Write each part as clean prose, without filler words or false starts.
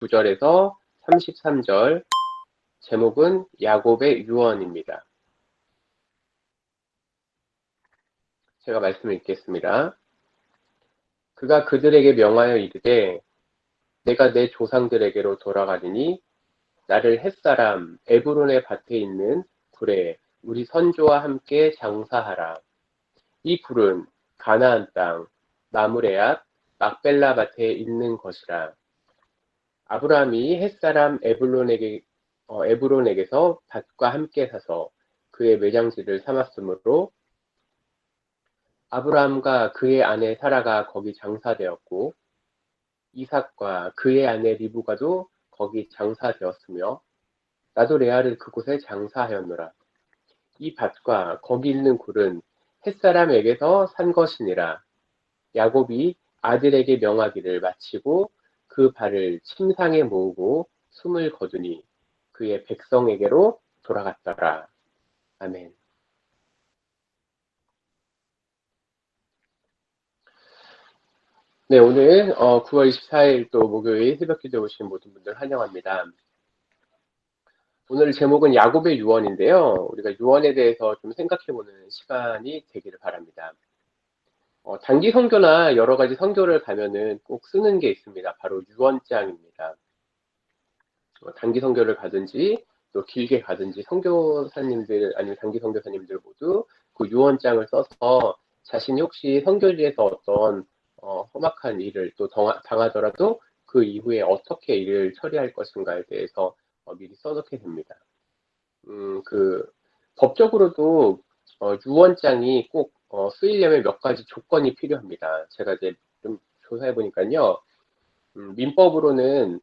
29절에서 33절, 제목은 야곱의 유언입니다. 제가 말씀을 읽겠습니다. 그가 그들에게 명하여 이르되 내가 내 조상들에게로 돌아가리니 나를 햇사람 에브론의 밭에 있는 굴에 우리 선조와 함께 장사하라. 이 굴은 가나안 땅 마므레앗 막벨라 밭에 있는 것이라. 아브라함이 햇사람 에브론에게서 밭과 함께 사서 그의 매장지를 삼았으므로 아브라함과 그의 아내 사라가 거기 장사되었고 이삭과 그의 아내 리브가도 거기 장사되었으며 나도 레아를 그곳에 장사하였노라. 이 밭과 거기 있는 굴은 햇사람에게서 산 것이니라. 야곱이 아들에게 명하기를 마치고 그 발을 침상에 모으고 숨을 거두니 그의 백성에게로 돌아갔더라. 아멘. 네, 오늘 9월 24일 또 목요일 새벽기도에 오신 모든 분들 환영합니다. 오늘 제목은 야곱의 유언인데요. 우리가 유언에 대해서 좀 생각해보는 시간이 되기를 바랍니다. 단기 선교나 여러 가지 선교를 가면은 꼭 쓰는 게 있습니다. 바로 유언장입니다. 단기 선교를 가든지 또 길게 가든지 선교사님들 아니면 단기 선교사님들 모두 그 유언장을 써서 자신이 혹시 선교지에서 어떤 험악한 일을 또 당하더라도 그 이후에 어떻게 일을 처리할 것인가에 대해서 미리 써놓게 됩니다. 법적으로도 유언장이 꼭 쓰이려면 몇 가지 조건이 필요합니다. 제가 이제 좀 조사해 보니까요, 민법으로는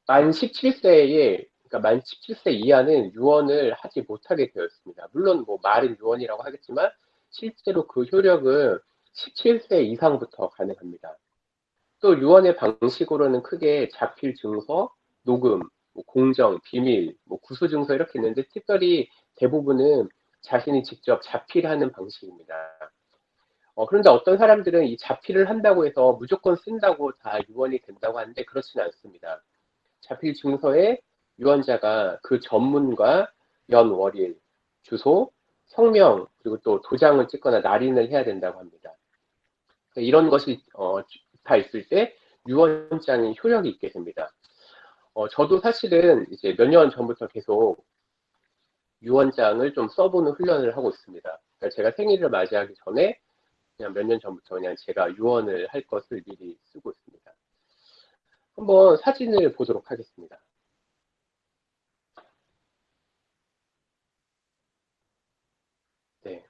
만 17세에 그러니까 만 17세 이하는 유언을 하지 못하게 되어 있습니다. 물론 뭐 말은 유언이라고 하겠지만 실제로 그 효력은 17세 이상부터 가능합니다. 또 유언의 방식으로는 크게 자필 증서, 녹음, 뭐 공정, 비밀, 뭐 구수 증서 이렇게 있는데 특별히 대부분은 자신이 직접 자필하는 방식입니다. 그런데 어떤 사람들은 이 자필을 한다고 해서 무조건 쓴다고 다 유언이 된다고 하는데 그렇지는 않습니다. 자필 증서에 유언자가 그 전문과 연, 월일, 주소, 성명, 그리고 또 도장을 찍거나 날인을 해야 된다고 합니다. 이런 것이 다 있을 때 유언장이 효력이 있게 됩니다. 저도 사실은 이제 몇 년 전부터 계속 유언장을 좀 써보는 훈련을 하고 있습니다. 그러니까 제가 생일을 맞이하기 전에 그냥 몇 년 전부터 그냥 제가 유언을 할 것을 미리 쓰고 있습니다. 한번 사진을 보도록 하겠습니다. 네.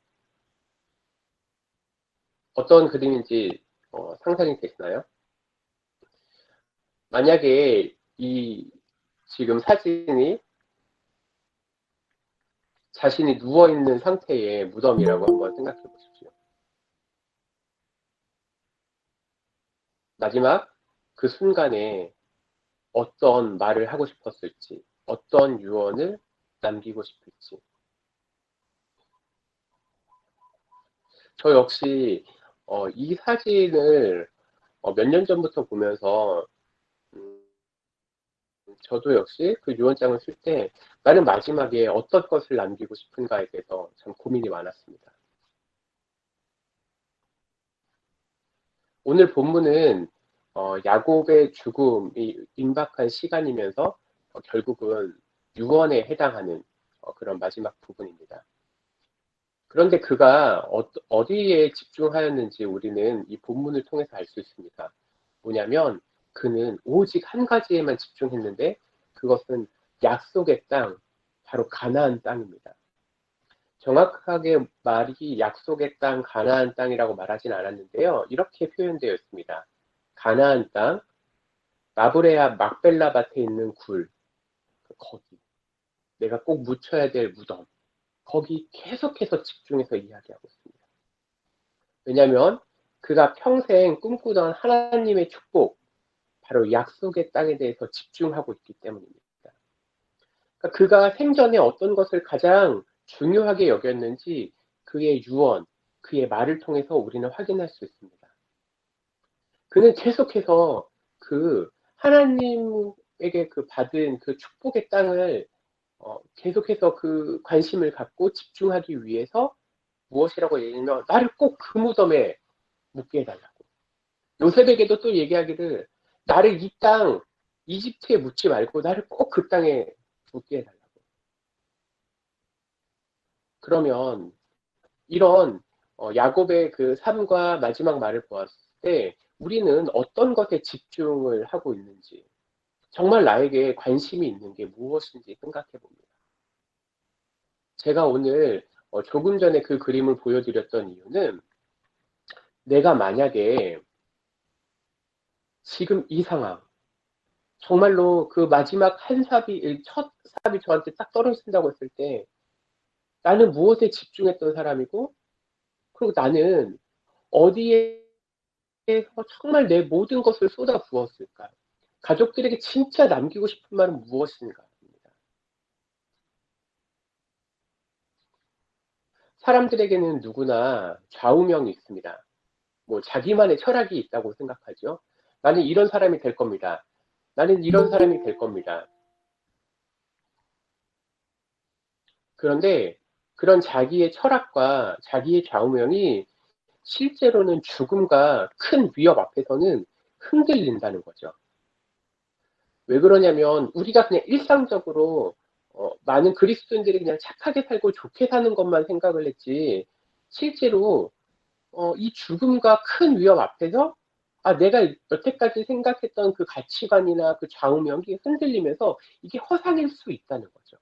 어떤 그림인지 상상이 되시나요? 만약에 이 지금 사진이 자신이 누워있는 상태의 무덤이라고 한번 생각해 보십시오. 마지막 그 순간에 어떤 말을 하고 싶었을지, 어떤 유언을 남기고 싶을지. 저 역시 이 사진을 몇 년 전부터 보면서 저도 역시 그 유언장을 쓸 때 나는 마지막에 어떤 것을 남기고 싶은가에 대해서 참 고민이 많았습니다. 오늘 본문은 야곱의 죽음이 임박한 시간이면서 결국은 유언에 해당하는 그런 마지막 부분입니다. 그런데 그가 어디에 집중하였는지 우리는 이 본문을 통해서 알 수 있습니다. 뭐냐면 그는 오직 한 가지에만 집중했는데 그것은 약속의 땅, 바로 가나안 땅입니다. 정확하게 말이 약속의 땅, 가나안 땅이라고 말하진 않았는데요. 이렇게 표현되어 있습니다. 가나안 땅, 마브레아 막벨라 밭에 있는 굴, 거기. 내가 꼭 묻혀야 될 무덤. 거기 계속해서 집중해서 이야기하고 있습니다. 왜냐하면 그가 평생 꿈꾸던 하나님의 축복, 바로 약속의 땅에 대해서 집중하고 있기 때문입니다. 그러니까 그가 생전에 어떤 것을 가장 중요하게 여겼는지 그의 유언, 그의 말을 통해서 우리는 확인할 수 있습니다. 그는 계속해서 그 하나님에게 그 받은 그 축복의 땅을 계속해서 그 관심을 갖고 집중하기 위해서 무엇이라고 얘기하면 나를 꼭 그 무덤에 묻게 해달라고. 요셉에게도 또 얘기하기를 나를 이 땅, 이집트에 묻지 말고 나를 꼭 그 땅에 묻게 해달라고. 그러면 이런 야곱의 그 삶과 마지막 말을 보았을 때 우리는 어떤 것에 집중을 하고 있는지, 정말 나에게 관심이 있는 게 무엇인지 생각해 봅니다. 제가 오늘 조금 전에 그 그림을 보여드렸던 이유는 내가 만약에 지금 이 상황, 정말로 그 마지막 한 삽이, 첫 삽이 저한테 딱 떨어진다고 했을 때 나는 무엇에 집중했던 사람이고, 그리고 나는 어디에 정말 내 모든 것을 쏟아 부었을까? 가족들에게 진짜 남기고 싶은 말은 무엇인가? 사람들에게는 누구나 좌우명이 있습니다. 뭐 자기만의 철학이 있다고 생각하죠. 나는 이런 사람이 될 겁니다. 나는 이런 사람이 될 겁니다. 그런데 그런 자기의 철학과 자기의 좌우명이 실제로는 죽음과 큰 위협 앞에서는 흔들린다는 거죠. 왜 그러냐면 우리가 그냥 일상적으로 많은 그리스도인들이 그냥 착하게 살고 좋게 사는 것만 생각을 했지 실제로 이 죽음과 큰 위협 앞에서 내가 여태까지 생각했던 그 가치관이나 그 좌우명이 흔들리면서 이게 허상일 수 있다는 거죠.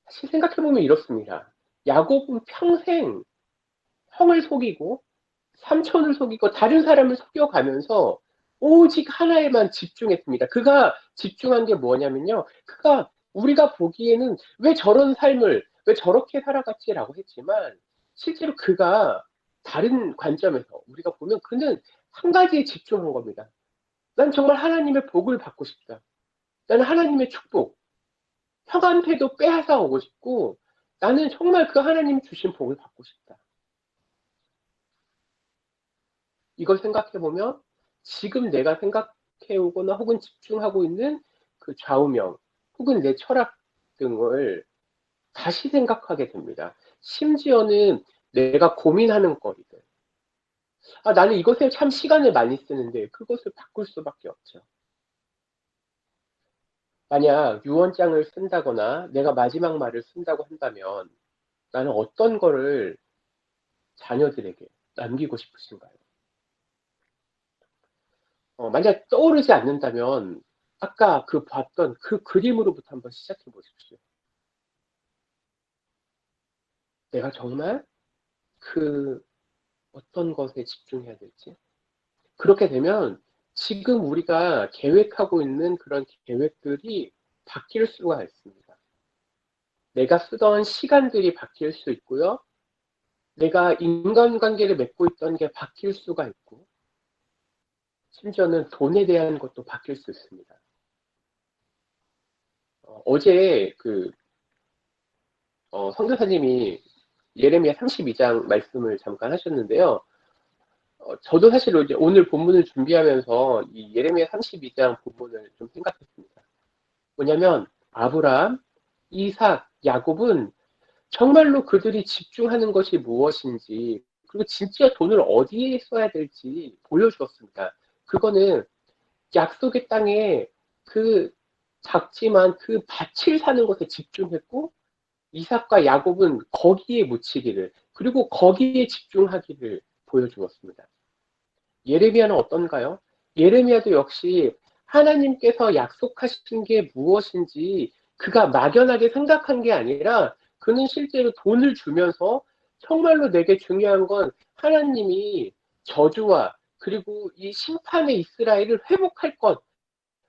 사실 생각해보면 이렇습니다. 야곱은 평생 형을 속이고 삼촌을 속이고 다른 사람을 속여가면서 오직 하나에만 집중했습니다. 그가 집중한 게 뭐냐면요. 그가 우리가 보기에는 왜 저런 삶을 왜 저렇게 살아갔지라고 했지만 실제로 그가 다른 관점에서 우리가 보면 그는 한 가지에 집중한 겁니다. 난 정말 하나님의 복을 받고 싶다. 나는 하나님의 축복, 형한테도 빼앗아 오고 싶고 나는 정말 그 하나님 주신 복을 받고 싶다. 이걸 생각해보면 지금 내가 생각해오거나 혹은 집중하고 있는 그 좌우명 혹은 내 철학 등을 다시 생각하게 됩니다. 심지어는 내가 고민하는 거리들. 나는 이것에 참 시간을 많이 쓰는데 그것을 바꿀 수밖에 없죠. 만약 유언장을 쓴다거나 내가 마지막 말을 쓴다고 한다면 나는 어떤 거를 자녀들에게 남기고 싶으신가요? 만약 떠오르지 않는다면 아까 그 봤던 그 그림으로부터 한번 시작해 보십시오. 내가 정말 그 어떤 것에 집중해야 될지. 그렇게 되면 지금 우리가 계획하고 있는 그런 계획들이 바뀔 수가 있습니다. 내가 쓰던 시간들이 바뀔 수 있고요. 내가 인간관계를 맺고 있던 게 바뀔 수가 있고, 심지어는 돈에 대한 것도 바뀔 수 있습니다. 어제 그 성교사님이 예레미야 32장 말씀을 잠깐 하셨는데요. 저도 사실 이제 오늘 본문을 준비하면서 이 예레미야 32장 본문을 좀 생각했습니다. 뭐냐면 아브라함, 이삭, 야곱은 정말로 그들이 집중하는 것이 무엇인지 그리고 진짜 돈을 어디에 써야 될지 보여주었습니다. 그거는 약속의 땅에 그 작지만 그 밭을 사는 것에 집중했고 이삭과 야곱은 거기에 묻히기를 그리고 거기에 집중하기를 보여주었습니다. 예레미야는 어떤가요? 예레미야도 역시 하나님께서 약속하신 게 무엇인지 그가 막연하게 생각한 게 아니라 그는 실제로 돈을 주면서 정말로 내게 중요한 건 하나님이 저주와 그리고 이 심판의 이스라엘을 회복할 것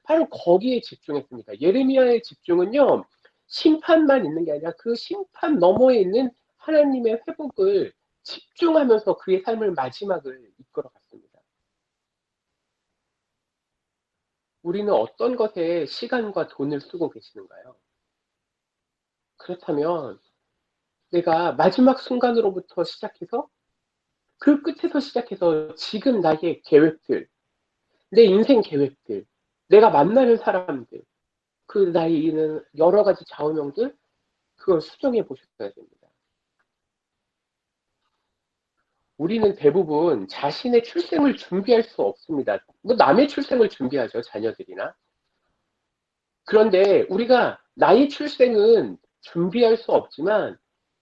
바로 거기에 집중했습니다. 예레미야의 집중은요 심판만 있는 게 아니라 그 심판 너머에 있는 하나님의 회복을 집중하면서 그의 삶을 마지막을 이끌어갔습니다. 우리는 어떤 것에 시간과 돈을 쓰고 계시는가요? 그렇다면 내가 마지막 순간으로부터 시작해서 그 끝에서 시작해서 지금 나의 계획들, 내 인생 계획들, 내가 만나는 사람들, 그 나이 있는 여러 가지 좌우명들, 그걸 수정해 보셨어야 됩니다. 우리는 대부분 자신의 출생을 준비할 수 없습니다. 뭐 남의 출생을 준비하죠, 자녀들이나. 그런데 우리가 나의 출생은 준비할 수 없지만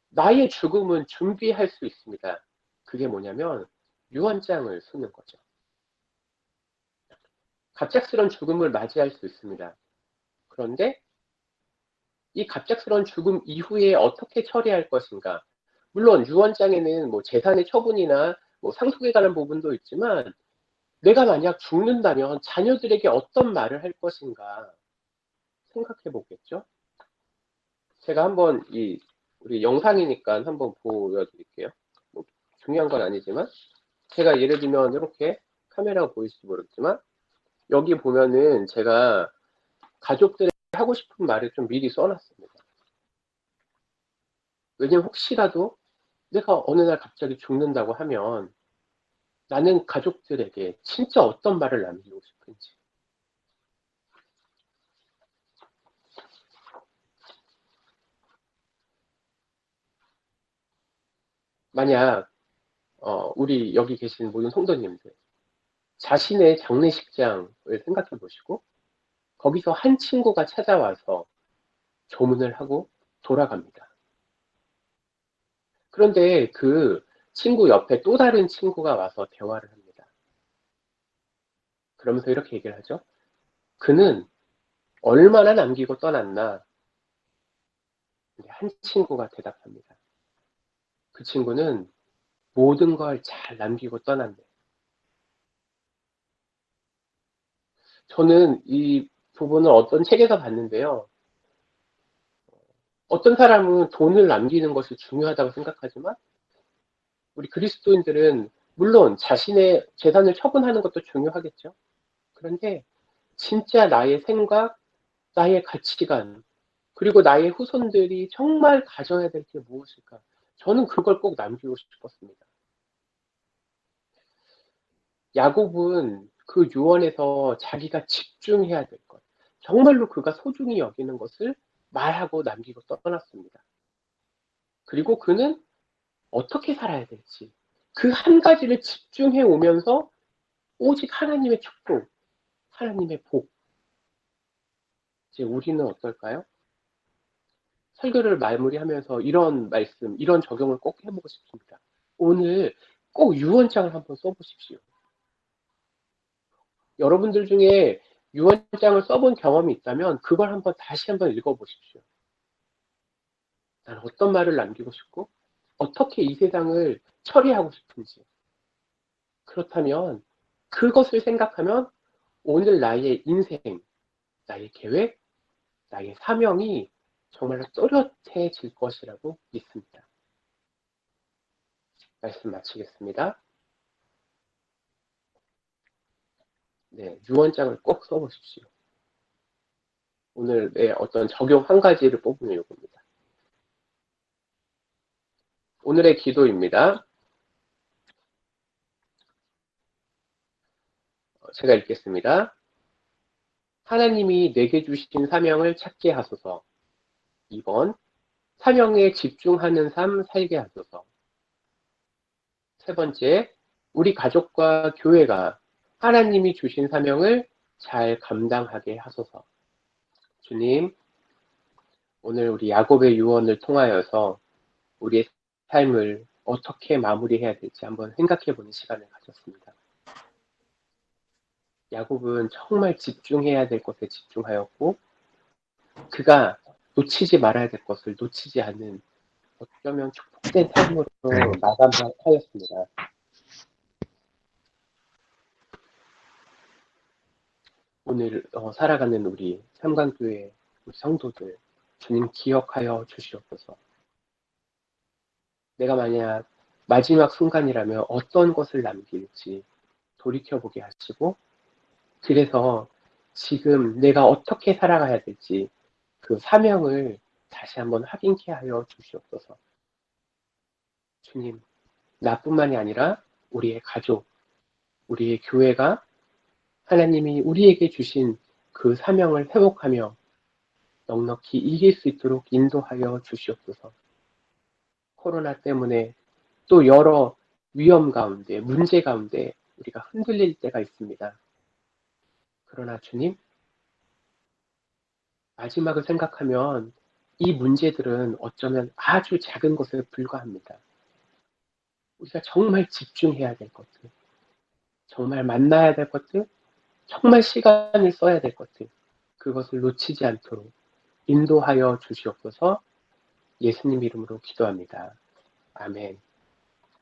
나의 죽음은 준비할 수 있습니다. 그게 뭐냐면 유언장을 쓰는 거죠. 갑작스런 죽음을 맞이할 수 있습니다. 그런데 이 갑작스런 죽음 이후에 어떻게 처리할 것인가? 물론 유언장에는 뭐 재산의 처분이나 뭐 상속에 관한 부분도 있지만 내가 만약 죽는다면 자녀들에게 어떤 말을 할 것인가 생각해 보겠죠? 제가 한번 우리 영상이니까 한번 보여드릴게요. 뭐 중요한 건 아니지만 제가 예를 들면 이렇게 카메라가 보이실지 모르겠지만 여기 보면은 제가 가족들에게 하고 싶은 말을 좀 미리 써놨습니다. 왜냐면 혹시라도 내가 어느 날 갑자기 죽는다고 하면 나는 가족들에게 진짜 어떤 말을 남기고 싶은지. 만약 우리 여기 계신 모든 성도님들 자신의 장례식장을 생각해 보시고 거기서 한 친구가 찾아와서 조문을 하고 돌아갑니다. 그런데 그 친구 옆에 또 다른 친구가 와서 대화를 합니다. 그러면서 이렇게 얘기를 하죠. 그는 얼마나 남기고 떠났나? 근데 한 친구가 대답합니다. 그 친구는 모든 걸 잘 남기고 떠났네. 저는 이 부분을 어떤 책에서 봤는데요. 어떤 사람은 돈을 남기는 것이 중요하다고 생각하지만 우리 그리스도인들은 물론 자신의 재산을 처분하는 것도 중요하겠죠. 그런데 진짜 나의 생각, 나의 가치관, 그리고 나의 후손들이 정말 가져야 될 게 무엇일까? 저는 그걸 꼭 남기고 싶었습니다. 야곱은 그 유언에서 자기가 집중해야 될 것, 정말로 그가 소중히 여기는 것을 말하고 남기고 떠났습니다. 그리고 그는 어떻게 살아야 될지 그 한 가지를 집중해 오면서 오직 하나님의 축복, 하나님의 복. 이제 우리는 어떨까요? 설교를 마무리하면서 이런 말씀, 이런 적용을 꼭 해보고 싶습니다. 오늘 꼭 유언장을 한번 써보십시오. 여러분들 중에 유언장을 써본 경험이 있다면 그걸 다시 한번 읽어보십시오. 난 어떤 말을 남기고 싶고 어떻게 이 세상을 처리하고 싶은지. 그렇다면 그것을 생각하면 오늘 나의 인생, 나의 계획, 나의 사명이 정말로 또렷해질 것이라고 믿습니다. 말씀 마치겠습니다. 네, 유언장을 꼭 써보십시오. 오늘의 어떤 적용 한 가지를 뽑으면 이겁니다. 오늘의 기도입니다. 제가 읽겠습니다. 하나님이 내게 주신 사명을 찾게 하소서. 2번, 사명에 집중하는 삶 살게 하소서. 세 번째, 우리 가족과 교회가 하나님이 주신 사명을 잘 감당하게 하소서. 주님, 오늘 우리 야곱의 유언을 통하여서 우리의 삶을 어떻게 마무리해야 될지 한번 생각해 보는 시간을 가졌습니다. 야곱은 정말 집중해야 될 것에 집중하였고 그가 놓치지 말아야 될 것을 놓치지 않는 어쩌면 축복된 삶으로 마감하였습니다. 오늘 살아가는 우리 삼강교회 우리 성도들 주님 기억하여 주시옵소서. 내가 만약 마지막 순간이라면 어떤 것을 남길지 돌이켜보게 하시고 그래서 지금 내가 어떻게 살아가야 될지 그 사명을 다시 한번 확인케 하여 주시옵소서. 주님, 나뿐만이 아니라 우리의 가족, 우리의 교회가 하나님이 우리에게 주신 그 사명을 회복하며 넉넉히 이길 수 있도록 인도하여 주시옵소서. 코로나 때문에 또 여러 위험 가운데, 문제 가운데 우리가 흔들릴 때가 있습니다. 그러나 주님, 마지막을 생각하면 이 문제들은 어쩌면 아주 작은 것에 불과합니다. 우리가 정말 집중해야 될 것들, 정말 만나야 될 것들, 정말 시간을 써야 될 것들, 그것을 놓치지 않도록 인도하여 주시옵소서. 예수님 이름으로 기도합니다. 아멘.